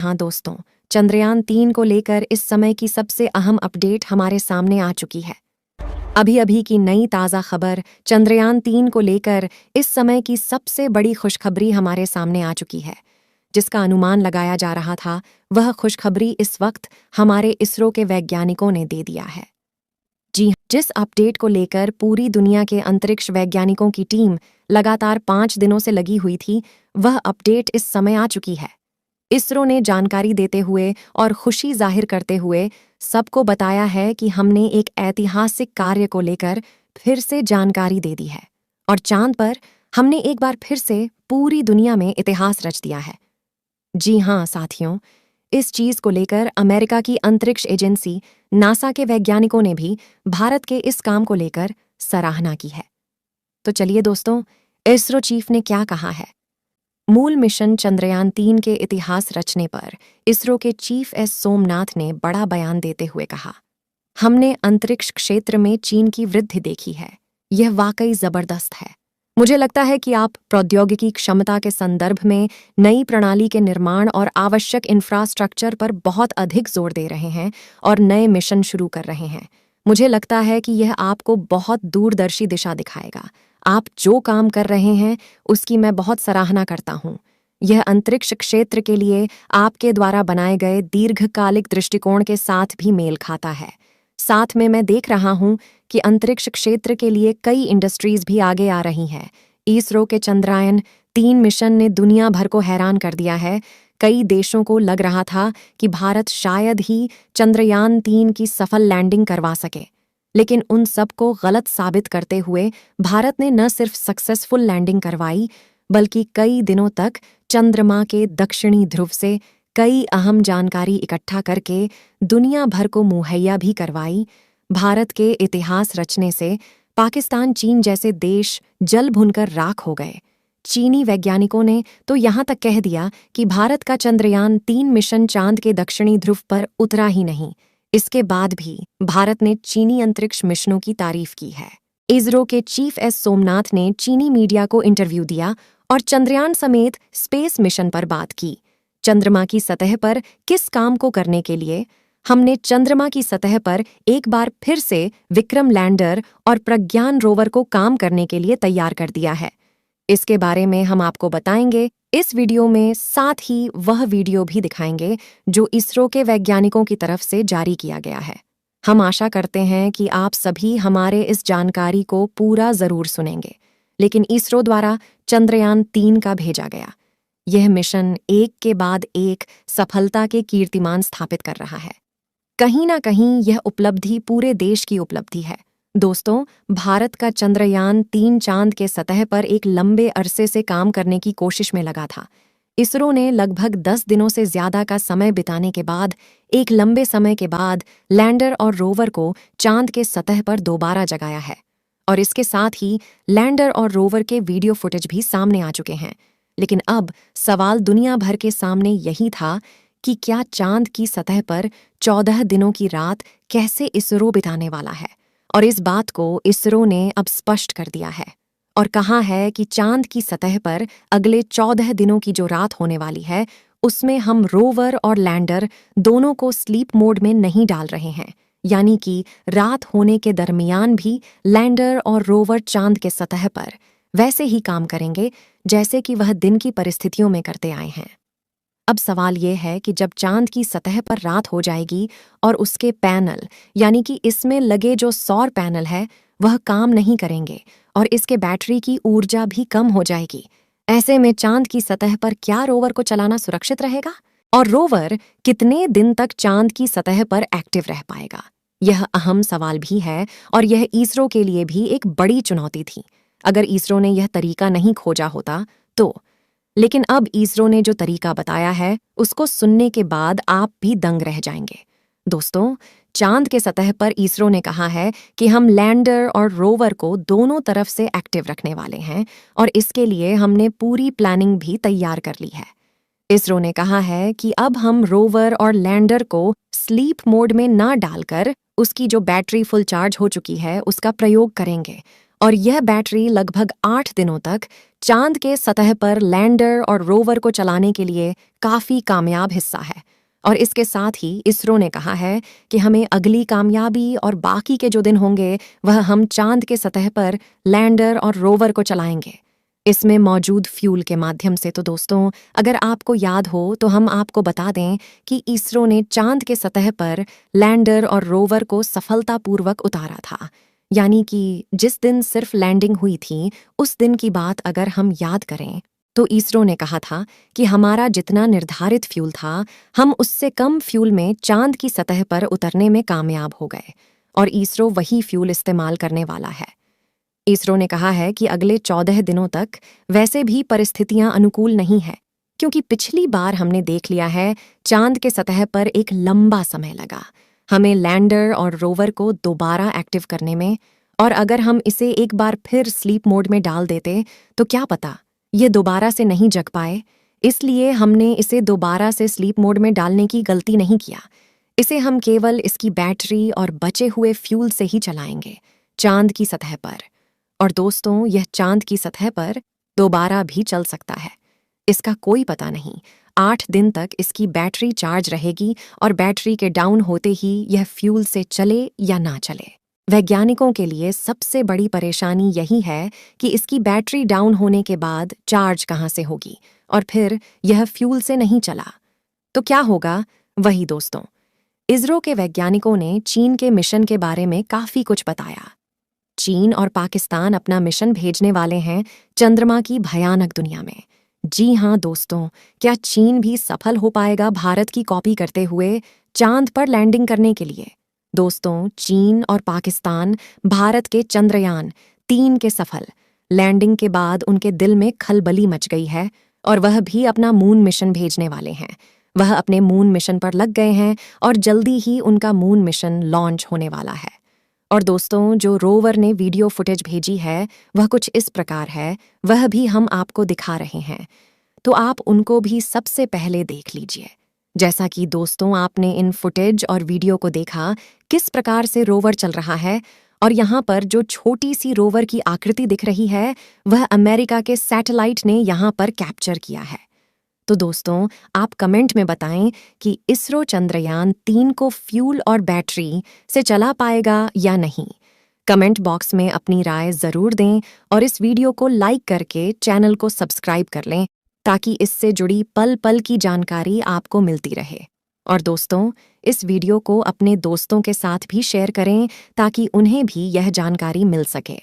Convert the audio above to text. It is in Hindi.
हाँ दोस्तों, चंद्रयान 3 को लेकर इस समय की सबसे अहम अपडेट हमारे सामने आ चुकी है। अभी अभी की नई ताज़ा खबर चंद्रयान 3 को लेकर इस समय की सबसे बड़ी खुशखबरी हमारे सामने आ चुकी है। जिसका अनुमान लगाया जा रहा था, वह खुशखबरी इस वक्त हमारे इसरो के वैज्ञानिकों ने दे दिया है। जी हाँ, जिस अपडेट को लेकर पूरी दुनिया के अंतरिक्ष वैज्ञानिकों की टीम लगातार 5 दिनों से लगी हुई थी, वह अपडेट इस समय आ चुकी है। इसरो ने जानकारी देते हुए और खुशी जाहिर करते हुए सबको बताया है कि हमने एक ऐतिहासिक कार्य को लेकर फिर से जानकारी दे दी है और चांद पर हमने एक बार फिर से पूरी दुनिया में इतिहास रच दिया है। जी हाँ साथियों, इस चीज को लेकर अमेरिका की अंतरिक्ष एजेंसी नासा के वैज्ञानिकों ने भी भारत के इस काम को लेकर सराहना की है। तो चलिए दोस्तों, इसरो चीफ ने क्या कहा है। मूल मिशन चंद्रयान 3 के इतिहास रचने पर इसरो के चीफ एस सोमनाथ ने बड़ा बयान देते हुए कहा, हमने अंतरिक्ष क्षेत्र में चीन की वृद्धि देखी है। यह वाकई जबरदस्त है। मुझे लगता है कि आप प्रौद्योगिकी क्षमता के संदर्भ में नई प्रणाली के निर्माण और आवश्यक इंफ्रास्ट्रक्चर पर बहुत अधिक जोर दे रहे हैं और नए मिशन शुरू कर रहे हैं। मुझे लगता है कि यह आपको बहुत दूरदर्शी दिशा दिखाएगा। आप जो काम कर रहे हैं उसकी मैं बहुत सराहना करता हूँ। यह अंतरिक्ष क्षेत्र के लिए आपके द्वारा बनाए गए दीर्घकालिक दृष्टिकोण के साथ भी मेल खाता है। साथ में मैं देख रहा हूँ कि अंतरिक्ष क्षेत्र के लिए कई इंडस्ट्रीज भी आगे आ रही हैं। इसरो के चंद्रयान 3 मिशन ने दुनिया भर को हैरान कर दिया है। कई देशों को लग रहा था कि भारत शायद ही चंद्रयान 3 की सफल लैंडिंग करवा सके, लेकिन उन सबको गलत साबित करते हुए भारत ने न सिर्फ सक्सेसफुल लैंडिंग करवाई, बल्कि कई दिनों तक चंद्रमा के दक्षिणी ध्रुव से कई अहम जानकारी इकट्ठा करके दुनिया भर को मुहैया भी करवाई। भारत के इतिहास रचने से पाकिस्तान, चीन जैसे देश जल भुनकर राख हो गए। चीनी वैज्ञानिकों ने तो यहाँ तक कह दिया कि भारत का चंद्रयान 3 मिशन चांद के दक्षिणी ध्रुव पर उतरा ही नहीं। इसके बाद भी भारत ने चीनी अंतरिक्ष मिशनों की तारीफ की है। इसरो के चीफ एस सोमनाथ ने चीनी मीडिया को इंटरव्यू दिया और चंद्रयान समेत स्पेस मिशन पर बात की। चंद्रमा की सतह पर किस काम को करने के लिए हमने चंद्रमा की सतह पर एक बार फिर से विक्रम लैंडर और प्रज्ञान रोवर को काम करने के लिए तैयार कर दिया है। इसके बारे में हम आपको बताएंगे इस वीडियो में, साथ ही वह वीडियो भी दिखाएंगे जो इसरो के वैज्ञानिकों की तरफ से जारी किया गया है। हम आशा करते हैं कि आप सभी हमारे इस जानकारी को पूरा जरूर सुनेंगे। लेकिन इसरो द्वारा चंद्रयान 3 का भेजा गया यह मिशन एक के बाद एक सफलता के कीर्तिमान स्थापित कर रहा है। कहीं ना कहीं यह उपलब्धि पूरे देश की उपलब्धि है। दोस्तों, भारत का चंद्रयान 3 चांद के सतह पर एक लंबे अरसे से काम करने की कोशिश में लगा था। इसरो ने लगभग 10 दिनों से ज्यादा का समय बिताने के बाद एक लंबे समय के बाद लैंडर और रोवर को चांद के सतह पर दोबारा जगाया है और इसके साथ ही लैंडर और रोवर के वीडियो फुटेज भी सामने आ चुके हैं। लेकिन अब सवाल दुनिया भर के सामने यही था कि क्या चांद की सतह पर 14 दिनों की रात कैसे इसरो बिताने वाला है, और इस बात को इसरो ने अब स्पष्ट कर दिया है और कहा है कि चांद की सतह पर अगले 14 दिनों की जो रात होने वाली है उसमें हम रोवर और लैंडर दोनों को स्लीप मोड में नहीं डाल रहे हैं। यानी कि रात होने के दरमियान भी लैंडर और रोवर चांद के सतह पर वैसे ही काम करेंगे जैसे कि वह दिन की परिस्थितियों में करते आए हैं। अब सवाल यह है कि जब चांद की सतह पर रात हो जाएगी और उसके पैनल यानी कि इसमें लगे जो सौर पैनल है वह काम नहीं करेंगे और इसके बैटरी की ऊर्जा भी कम हो जाएगी, ऐसे में चांद की सतह पर क्या रोवर को चलाना सुरक्षित रहेगा और रोवर कितने दिन तक चांद की सतह पर एक्टिव रह पाएगा? यह अहम सवाल भी है और यह इसरो के लिए भी एक बड़ी चुनौती थी अगर इसरो ने यह तरीका नहीं खोजा होता तो। लेकिन अब इसरो ने जो तरीका बताया है उसको सुनने के बाद आप भी दंग रह जाएंगे। दोस्तों, चांद के सतह पर इसरो ने कहा है कि हम लैंडर और रोवर को दोनों तरफ से एक्टिव रखने वाले हैं और इसके लिए हमने पूरी प्लानिंग भी तैयार कर ली है। इसरो ने कहा है कि अब हम रोवर और लैंडर को स्लीप मोड में ना डालकर उसकी जो बैटरी फुल चार्ज हो चुकी है उसका प्रयोग करेंगे और यह बैटरी लगभग 8 दिनों तक चांद के सतह पर लैंडर और रोवर को चलाने के लिए काफी कामयाब हिस्सा है। और इसके साथ ही इसरो ने कहा है कि हमें अगली कामयाबी और बाकी के जो दिन होंगे वह हम चांद के सतह पर लैंडर और रोवर को चलाएंगे इसमें मौजूद फ्यूल के माध्यम से। तो दोस्तों, अगर आपको याद हो तो हम आपको बता दें कि इसरो ने चांद के सतह पर लैंडर और रोवर को सफलतापूर्वक उतारा था। यानी कि जिस दिन सिर्फ लैंडिंग हुई थी उस दिन की बात अगर हम याद करें तो इसरो ने कहा था कि हमारा जितना निर्धारित फ्यूल था हम उससे कम फ्यूल में चांद की सतह पर उतरने में कामयाब हो गए और इसरो वही फ्यूल इस्तेमाल करने वाला है। इसरो ने कहा है कि अगले 14 दिनों तक वैसे भी परिस्थितियां अनुकूल नहीं है, क्योंकि पिछली बार हमने देख लिया है चांद के सतह पर एक लंबा समय लगा हमें लैंडर और रोवर को दोबारा एक्टिव करने में। और अगर हम इसे एक बार फिर स्लीप मोड में डाल देते तो क्या पता ये दोबारा से नहीं जग पाए। इसलिए हमने इसे दोबारा से स्लीप मोड में डालने की गलती नहीं किया। इसे हम केवल इसकी बैटरी और बचे हुए फ्यूल से ही चलाएंगे चांद की सतह पर। और दोस्तों, यह चांद की सतह पर दोबारा भी चल सकता है, इसका कोई पता नहीं। 8 दिन तक इसकी बैटरी चार्ज रहेगी और बैटरी के डाउन होते ही यह फ्यूल से चले या ना चले। वैज्ञानिकों के लिए सबसे बड़ी परेशानी यही है कि इसकी बैटरी डाउन होने के बाद चार्ज कहाँ से होगी और फिर यह फ्यूल से नहीं चला तो क्या होगा। वही दोस्तों, इसरो के वैज्ञानिकों ने चीन के मिशन के बारे में काफी कुछ बताया। चीन और पाकिस्तान अपना मिशन भेजने वाले हैं चंद्रमा की भयानक दुनिया में। जी हाँ दोस्तों, क्या चीन भी सफल हो पाएगा भारत की कॉपी करते हुए चांद पर लैंडिंग करने के लिए। दोस्तों, चीन और पाकिस्तान भारत के चंद्रयान 3 के सफल लैंडिंग के बाद उनके दिल में खलबली मच गई है और वह भी अपना मून मिशन भेजने वाले हैं। वह अपने मून मिशन पर लग गए हैं और जल्दी ही उनका मून मिशन लॉन्च होने वाला है। और दोस्तों, जो रोवर ने वीडियो फुटेज भेजी है वह कुछ इस प्रकार है, वह भी हम आपको दिखा रहे हैं, तो आप उनको भी सबसे पहले देख लीजिए। जैसा कि दोस्तों आपने इन फुटेज और वीडियो को देखा किस प्रकार से रोवर चल रहा है और यहाँ पर जो छोटी सी रोवर की आकृति दिख रही है वह अमेरिका के सैटेलाइट ने यहाँ पर कैप्चर किया है। तो दोस्तों, आप कमेंट में बताएं कि इसरो चंद्रयान 3 को फ्यूल और बैटरी से चला पाएगा या नहीं। कमेंट बॉक्स में अपनी राय जरूर दें और इस वीडियो को लाइक करके चैनल को सब्सक्राइब कर लें ताकि इससे जुड़ी पल पल की जानकारी आपको मिलती रहे। और दोस्तों, इस वीडियो को अपने दोस्तों के साथ भी शेयर करें ताकि उन्हें भी यह जानकारी मिल सके।